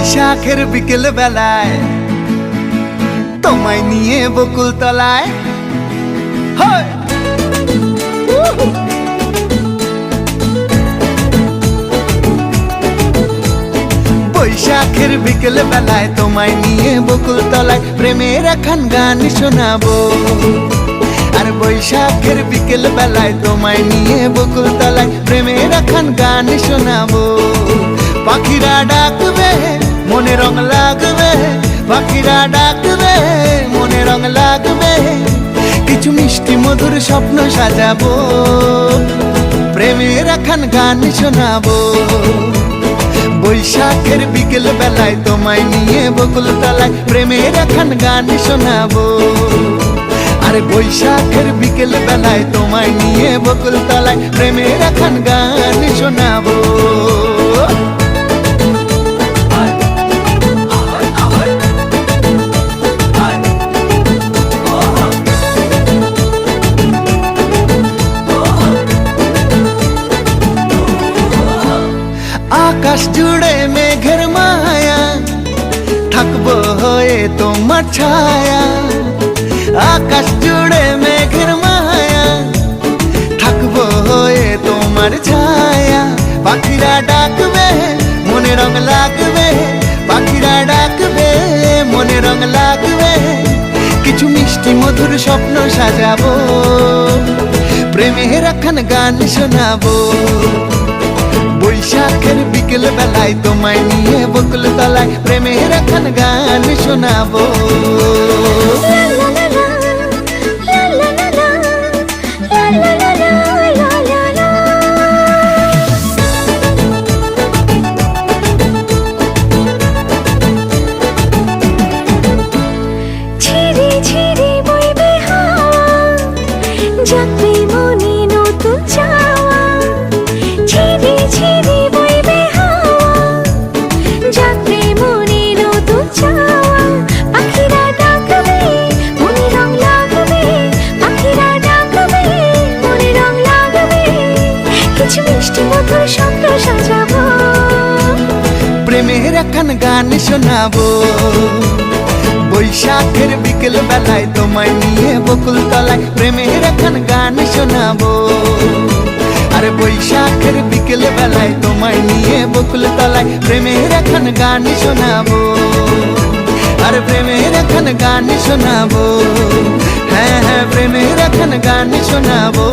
বৈশাখের বিকেল বেলায় তোমায় নিয়ে বকুল তলায় বৈশাখের বিকেল বেলায় তোমায় নিয়ে বকুল তলায় প্রেমের এখন গান শোনাবো। আর বৈশাখের বিকেল বেলায় তোমায় নিয়ে বকুল তলায় প্রেমের এখন গান শোনাবো। পাখিরা ডাকবে মনে রং লাগবে, পাখিরা ডাকবে মনে রং লাগবে, কিছু মিষ্টি মধুর স্বপ্ন সাজাবো, প্রেমের এখন গান শোনাবো। বৈশাখের বিকেল বেলায় তোমায় নিয়ে বকুল তলায় প্রেমের এখন গান শোনাবো। আর বৈশাখের বিকেল বেলায় তোমায় নিয়ে বকুল তলায় প্রেমের এখন গান শোনাবো। আকাশ জুড়ে মেঘের মায়া, থাকবো হয়ে তোমার ছায়া। আকাশ জুড়ে মেঘের মায়া, থাকবো হয়ে তোমার ছায়া। পাখিরা ডাকবে মনে রং লাগবে, পাখিরা ডাকবে মনে রং লাগবে, কিছু মিষ্টি মধুর স্বপ্ন সাজাবো, প্রেমের এখন গান শোনাবো। বৈশাখের বিকেল বেলায় তোমায় নিয়ে বকুল তলায় প্রেমের এখন গান শোনাবো। প্রেমের এখন গান শোনাবো। বৈশাখের বিকেল বেলায় তোমায় নিয়ে বকুল তলায় প্রেমের এখন গান শোনাবো। আর বৈশাখের বিকেল বেলায় তোমায় নিয়ে বকুল তলায় প্রেমের এখন গান শোনাবো। আর প্রেমের এখন গান শোনাবো, হ্যাঁ হ্যাঁ প্রেমের এখন গান শোনাবো।